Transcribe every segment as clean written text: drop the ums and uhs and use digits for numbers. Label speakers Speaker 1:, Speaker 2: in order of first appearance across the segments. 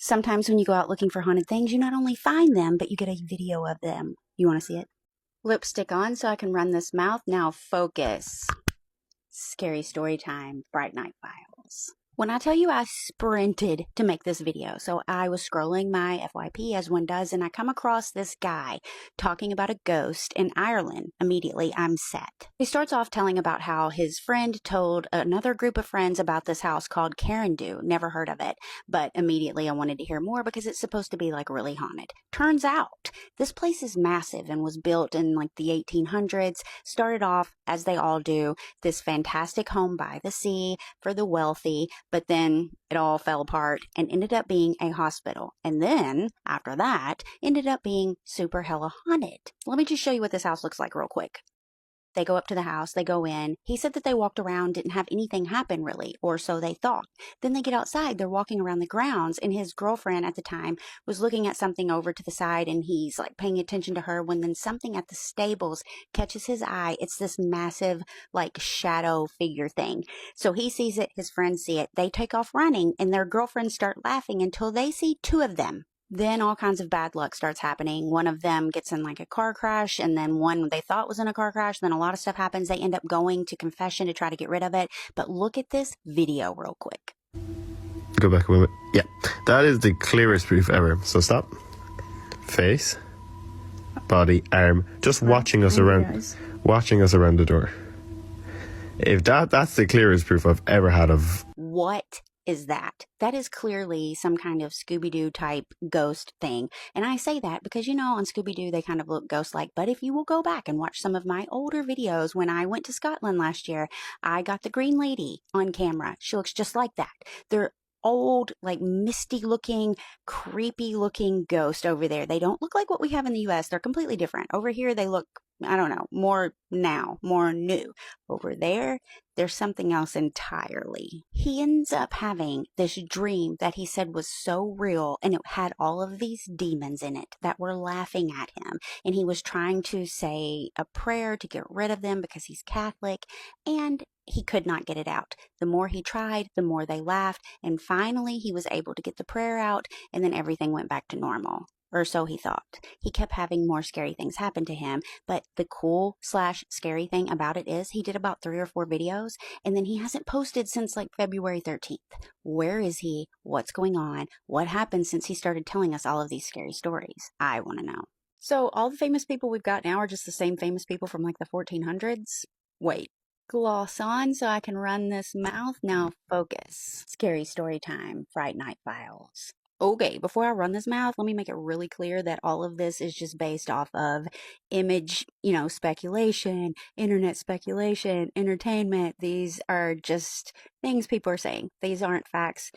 Speaker 1: Sometimes when you go out looking for haunted things, you not only find them, but you get a video of them. You want to see it? Lipstick on so I can run this mouth. Now focus. Scary story time, Fright Night Files. When I tell you I sprinted to make this video, so I was scrolling my FYP as one does, and I come across this guy talking about a ghost in Ireland. Immediately, I'm set. He starts off telling about how his friend told another group of friends about this house called Carandu. Never heard of it, but immediately I wanted to hear more because it's supposed to be like really haunted. Turns out, this place is massive and was built in like the 1800s. Started off, as they all do, this fantastic home by the sea for the wealthy, but then it all fell apart and ended up being a hospital. And then, after that, ended up being super hella haunted. Let me just show you what this house looks like real quick. They go up to the house, they go in. He said that they walked around, didn't have anything happen really, or so they thought. Then they get outside, they're walking around the grounds, and his girlfriend at the time was looking at something over to the side, and he's like paying attention to her when then something at the stables catches his eye. It's this massive like shadow figure thing. So he sees it, his friends see it, they take off running, and their girlfriends start laughing until they see two of them. Then all kinds of bad luck starts happening. One of them gets in like a car crash, and then one they thought was in a car crash. Then a lot of stuff happens. They end up going to confession to try to get rid of it. But look at this video real quick.
Speaker 2: Go back a moment. Yeah, that is the clearest proof ever. So stop. Face, body, arm. Just watching us around, watching us around the door. If that's the clearest proof I've ever had of.
Speaker 1: What is that? That is clearly some kind of Scooby-Doo type ghost thing. And I say that because, you know, on Scooby-Doo, they kind of look ghost-like. But if you will go back and watch some of my older videos, when I went to Scotland last year, I got the green lady on camera. She looks just like that. They're old, like misty looking, creepy looking ghost over there. They don't look like what we have in the US. They're completely different. Over here, they look, I don't know, more new. Over there, there's something else entirely. He ends up having this dream that he said was so real, and it had all of these demons in it that were laughing at him. And he was trying to say a prayer to get rid of them because he's Catholic, and he could not get it out. The more he tried, the more they laughed, and finally he was able to get the prayer out, and then everything went back to normal. Or so he thought. He kept having more scary things happen to him, but the cool/scary thing about it is he did about 3 or 4 videos, and then he hasn't posted since like February 13th. Where is he? What's going on? What happened since he started telling us all of these scary stories? I want to know. So all the famous people we've got now are just the same famous people from like the 1400s? Wait. Gloss on so I can run this mouth. Now focus. Scary story time, Fright Night Files. Okay, before I run this mouth, let me make it really clear that all of this is just based off of image, speculation, internet speculation, entertainment. These are just things people are saying. These aren't facts.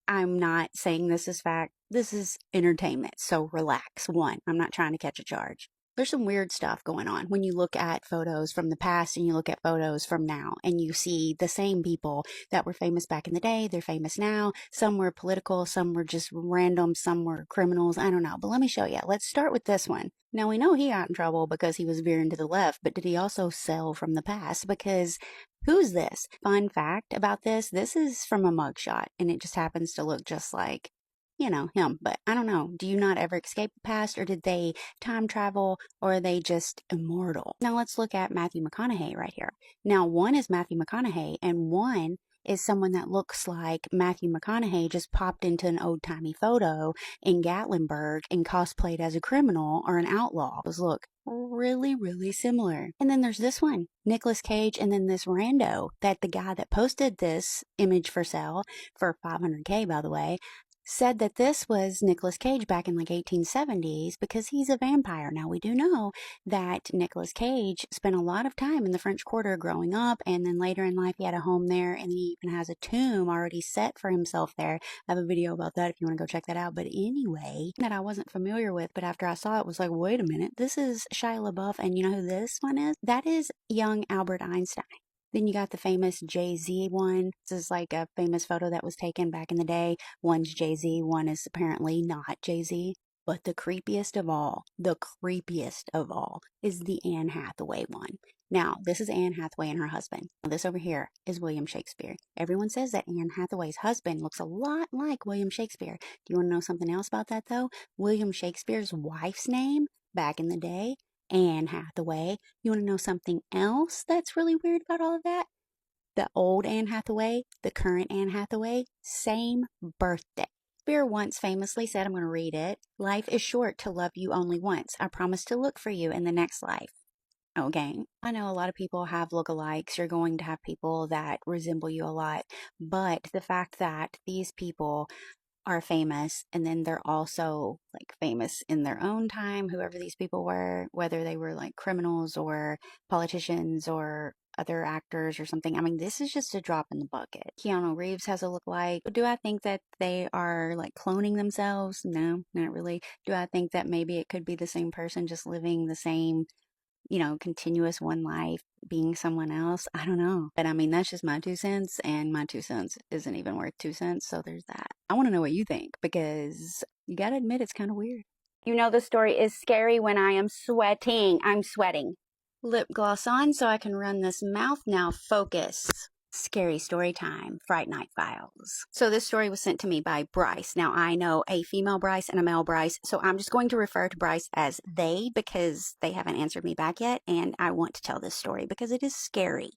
Speaker 1: I'm not saying this is fact. This is entertainment, so relax. One, I'm not trying to catch a charge. There's some weird stuff going on when you look at photos from the past and you look at photos from now, and you see the same people that were famous back in the day. They're famous now. Some were political, some were just random, some were criminals. I don't know, but let me show you. Let's start with this one. Now, we know he got in trouble because he was veering to the left, but did he also sell from the past? Because who's this? Fun fact about this is from a mugshot, and it just happens to look just like him. But I don't know. Do you not ever escape the past, or did they time travel, or are they just immortal? Now let's look at Matthew McConaughey right here. Now one is Matthew McConaughey, and one is someone that looks like Matthew McConaughey just popped into an old-timey photo in Gatlinburg and cosplayed as a criminal or an outlaw. Those look really, really similar. And then there's this one, Nicolas Cage, and then this rando that the guy that posted this image for sale for $500K, by the way, said that this was Nicolas Cage back in like 1870s because he's a vampire. Now we do know that Nicolas Cage spent a lot of time in the French Quarter growing up, and then later in life he had a home there, and he even has a tomb already set for himself there. I have a video about that if you want to go check that out. But anyway, that I wasn't familiar with, but after I saw it was like, wait a minute, this is Shia LaBeouf, and you know who this one is? That is young Albert Einstein. Then you got the famous Jay-Z one. This is like a famous photo that was taken back in the day. One's Jay-Z, one is apparently not Jay-Z. But the creepiest of all is the Anne Hathaway one. Now, this is Anne Hathaway and her husband. This over here is William Shakespeare. Everyone says that Anne Hathaway's husband looks a lot like William Shakespeare. Do you want to know something else about that, though? William Shakespeare's wife's name back in the day, Anne Hathaway. You want to know something else that's really weird about all of that? The old Anne Hathaway, the current Anne Hathaway, same birthday. Shakespeare once famously said, I'm going to read it, "Life is short to love you only once. I promise to look for you in the next life." Okay, I know a lot of people have lookalikes. You're going to have people that resemble you a lot. But the fact that these people are famous and then they're also like famous in their own time, whoever these people were, whether they were like criminals or politicians or other actors or something. I mean, this is just a drop in the bucket. Keanu Reeves has a lookalike. Do I think that they are like cloning themselves? No, not really. Do I think that maybe it could be the same person just living the same, continuous one life, being someone else? I don't know. But I mean, that's just my 2 cents, and my 2 cents isn't even worth 2 cents. So there's that. I want to know what you think, because you got to admit it's kind of weird. You know, the story is scary when I am sweating. I'm sweating. Lip gloss on so I can run this mouth. Now focus. Scary story time, Fright Night Files. So this story was sent to me by Bryce. Now I know a female Bryce and a male Bryce, so I'm just going to refer to Bryce as they because they haven't answered me back yet, and I want to tell this story because it is scary.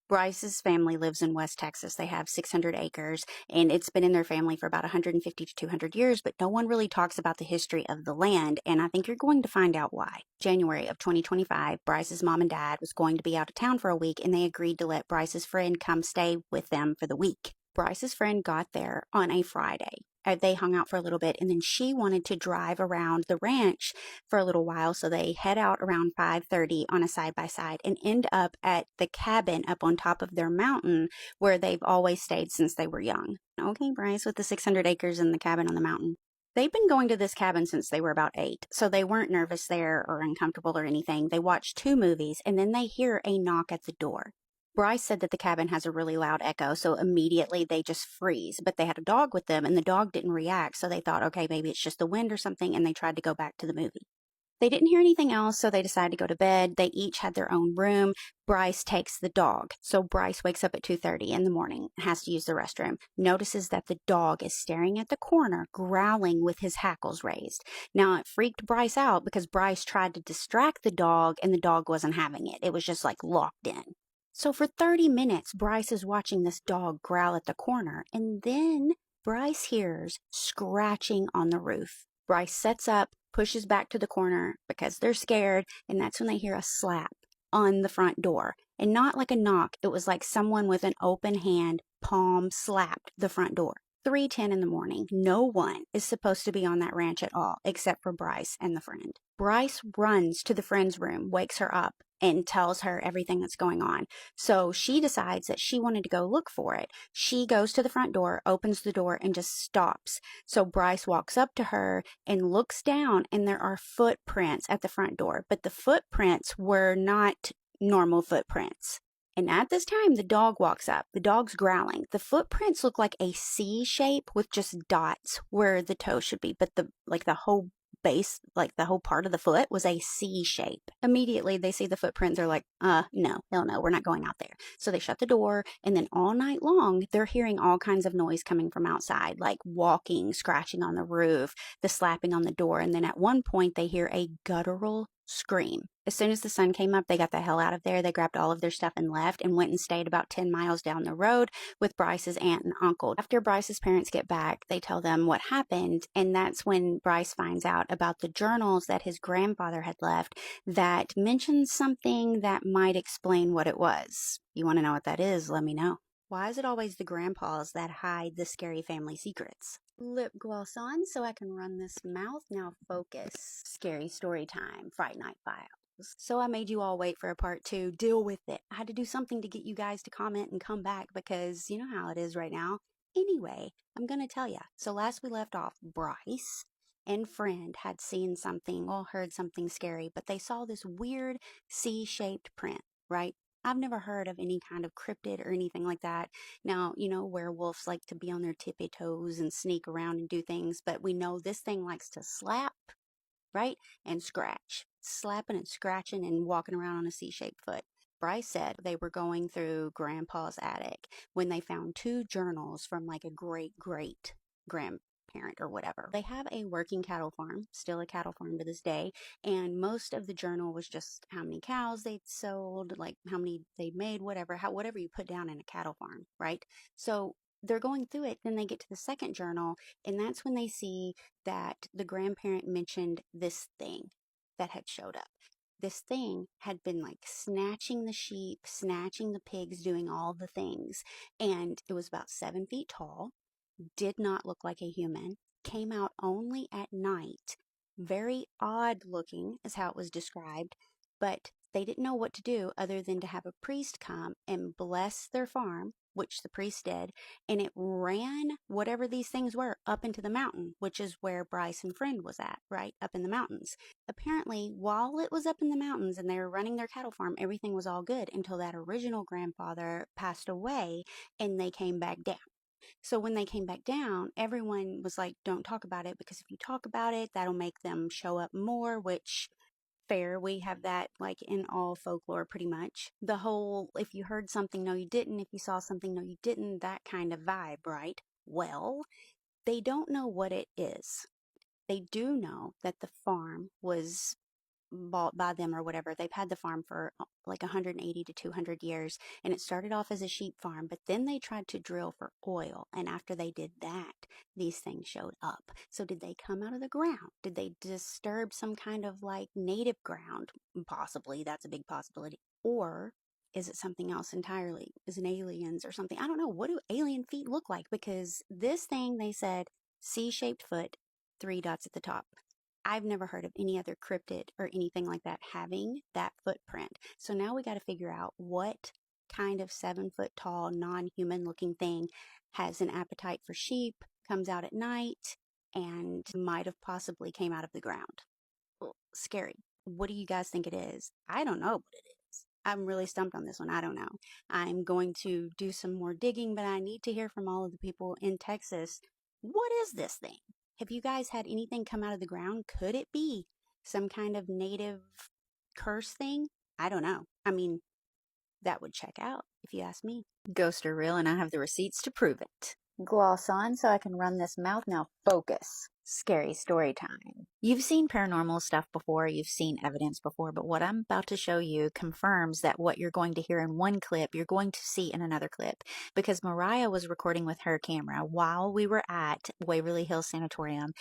Speaker 1: Bryce's family lives in West Texas. They have 600 acres, and it's been in their family for about 150 to 200 years, but no one really talks about the history of the land, and I think you're going to find out why. January of 2025, Bryce's mom and dad was going to be out of town for a week, and they agreed to let Bryce's friend come stay with them for the week. Bryce's friend got there on a Friday. They hung out for a little bit, and then she wanted to drive around the ranch for a little while, so they head out around 5:30 on a side-by-side and end up at the cabin up on top of their mountain where they've always stayed since they were young. Okay, Bryce, with the 600 acres and the cabin on the mountain. They've been going to this cabin since they were about 8, so they weren't nervous there or uncomfortable or anything. They watched 2 movies, and then they hear a knock at the door. Bryce said that the cabin has a really loud echo, so immediately they just freeze. But they had a dog with them, and the dog didn't react, so they thought, okay, maybe it's just the wind or something, and they tried to go back to the movie. They didn't hear anything else, so they decided to go to bed. They each had their own room. Bryce takes the dog. So Bryce wakes up at 2:30 in the morning, has to use the restroom, notices that the dog is staring at the corner, growling with his hackles raised. Now, it freaked Bryce out because Bryce tried to distract the dog, and the dog wasn't having it. It was just like locked in. So for 30 minutes, Bryce is watching this dog growl at the corner, and then Bryce hears scratching on the roof. Bryce sets up, pushes back to the corner because they're scared, and that's when they hear a slap on the front door. And not like a knock, it was like someone with an open hand palm slapped the front door. 3:10 in the morning. No one is supposed to be on that ranch at all except for Bryce and the friend. Bryce runs to the friend's room, wakes her up, and tells her everything that's going on. So she decides that she wanted to go look for it. She goes to the front door, opens the door, and just stops. So Bryce walks up to her and looks down, and there are footprints at the front door. But the footprints were not normal footprints. And at this time, the dog walks up. The dog's growling. The footprints look like a C shape with just dots where the toe should be, but the whole base, like the whole part of the foot was a C shape. Immediately they see the footprint, they're like, no, hell no, we're not going out there. So they shut the door, and then all night long they're hearing all kinds of noise coming from outside, like walking, scratching on the roof, the slapping on the door, and then at one point they hear a guttural scream. As soon as the sun came up, they got the hell out of there. They grabbed all of their stuff and left, and went and stayed about 10 miles down the road with Bryce's aunt and uncle. After Bryce's parents get back, they tell them what happened, and that's when Bryce finds out about the journals that his grandfather had left that mentioned something that might explain what it was. You want to know what that is? Let me know. Why is it always the grandpas that hide the scary family secrets? Lip gloss on so I can run this mouth. Now focus. Scary story time. Fright Night Files. So I made you all wait for a part 2. Deal with it. I had to do something to get you guys to comment and come back because you know how it is right now. Anyway, I'm going to tell you. So last we left off, Bryce and friend had seen something, well, heard something scary, but they saw this weird C-shaped print, right? I've never heard of any kind of cryptid or anything like that. Now, werewolves like to be on their tippy toes and sneak around and do things, but we know this thing likes to slap right? And scratch, slapping and scratching and walking around on a C-shaped foot. Bryce said they were going through Grandpa's attic when they found two journals from like a great grandparent or whatever. They have a working cattle farm, still a cattle farm to this day, and most of the journal was just how many cows they'd sold, like how many they made, whatever you put down in a cattle farm, right? So they're going through it, then they get to the second journal, and that's when they see that the grandparent mentioned this thing that had showed up. This thing had been like snatching the sheep, snatching the pigs, doing all the things. And it was about 7 feet tall, did not look like a human, came out only at night. Very odd looking, is how it was described, but they didn't know what to do other than to have a priest come and bless their farm, which the priest did, and it ran whatever these things were up into the mountain, which is where Bryce and Friend was at, right? Up in the mountains. Apparently, while it was up in the mountains and they were running their cattle farm, everything was all good until that original grandfather passed away and they came back down. So when they came back down, everyone was like, don't talk about it, because if you talk about it, that'll make them show up more, which fair. We have that like in all folklore pretty much. The whole, if you heard something, no, you didn't. If you saw something, no, you didn't. That kind of vibe, right? Well, they don't know what it is. They do know that the farm was bought by them or whatever. They've had the farm for like 180 to 200 years, and it started off as a sheep farm, but then they tried to drill for oil, and after they did that, these things showed up. So did they come out of the ground? Did they disturb some kind of like native ground? Possibly, that's a big possibility. Or is it something else entirely? Is it aliens or something? I don't know. What do alien feet look like? Because this thing, they said, C-shaped foot, 3 dots at the top. I've never heard of any other cryptid or anything like that having that footprint. So now we got to figure out what kind of 7 foot tall, non-human looking thing has an appetite for sheep, comes out at night, and might have possibly came out of the ground. Well, scary. What do you guys think it is? I don't know what it is. I'm really stumped on this one. I don't know. I'm going to do some more digging, but I need to hear from all of the people in Texas. What is this thing? Have you guys had anything come out of the ground? Could it be some kind of native curse thing? I don't know. I mean, that would check out, if you ask me. Ghosts are real, and I have the receipts to prove it. Gloss on so I can run this mouth. Now focus. Scary story time. You've seen paranormal stuff before, you've seen evidence before, but what I'm about to show you confirms that what you're going to hear in one clip, you're going to see in another clip. Because Mariah was recording with her camera while we were at Waverly Hills Sanatorium.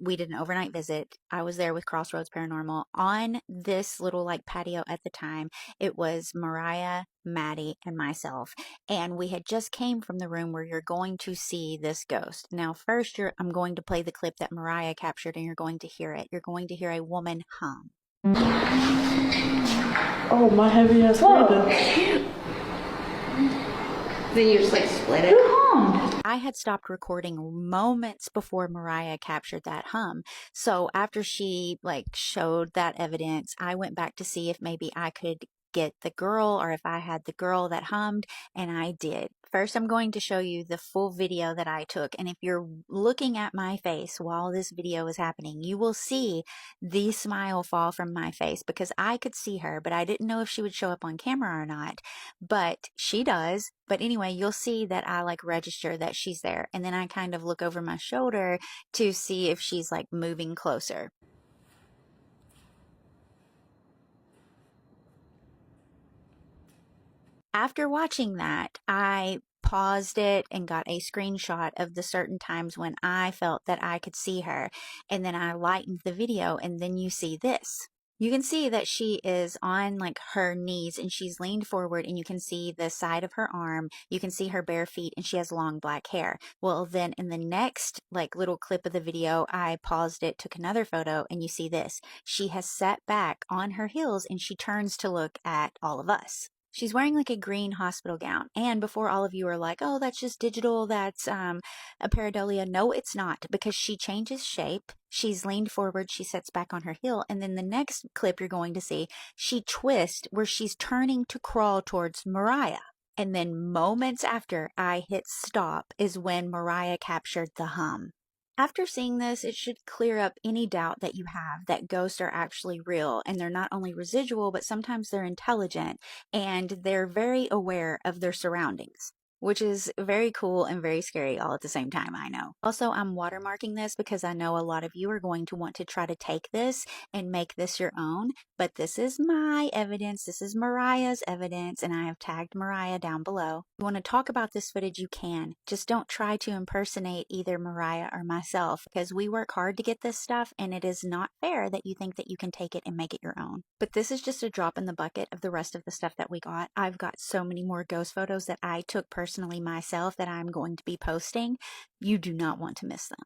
Speaker 1: We did an overnight visit. I was there with Crossroads Paranormal. On this little like patio at the time, it was Mariah, Maddie, and myself. And we had just came from the room where you're going to see this ghost. Now, first, I'm going to play the clip that Mariah captured, and you're going to hear it. You're going to hear a woman hum.
Speaker 3: Oh, my heavy ass breathing.
Speaker 1: Then you just like split it. I had stopped recording moments before Mariah captured that hum. So after she like showed that evidence, I went back to see if maybe I could get the girl, or if I had the girl that hummed, and I did. First, I'm going to show you the full video that I took, and if you're looking at my face while this video is happening, you will see the smile fall from my face, because I could see her, but I didn't know if she would show up on camera or not, but she does. But anyway, you'll see that I like register that she's there, and then I kind of look over my shoulder to see if she's like moving closer. After watching that, I paused it and got a screenshot of the certain times when I felt that I could see her. And then I lightened the video, and then you see this. You can see that she is on like her knees, and she's leaned forward, and you can see the side of her arm. You can see her bare feet, and she has long black hair. Well, then in the next like little clip of the video, I paused it, took another photo, and you see this. She has sat back on her heels, and she turns to look at all of us. She's wearing like a green hospital gown. And before all of you are like, oh, that's just digital, that's a pareidolia. No, it's not, because she changes shape. She's leaned forward, she sits back on her heel. And then the next clip you're going to see, she twists where she's turning to crawl towards Mariah. And then moments after I hit stop is when Mariah captured the hum. After seeing this, it should clear up any doubt that you have that ghosts are actually real, and they're not only residual, but sometimes they're intelligent and they're very aware of their surroundings, which is very cool and very scary all at the same time, I know. Also, I'm watermarking this because I know a lot of you are going to want to try to take this and make this your own, but this is my evidence. This is Mariah's evidence, and I have tagged Mariah down below. If you want to talk about this footage, you can. Just don't try to impersonate either Mariah or myself, because we work hard to get this stuff, and it is not fair that you think that you can take it and make it your own. But this is just a drop in the bucket of the rest of the stuff that we got. I've got so many more ghost photos that I took personally myself that I'm going to be posting. You do not want to miss them.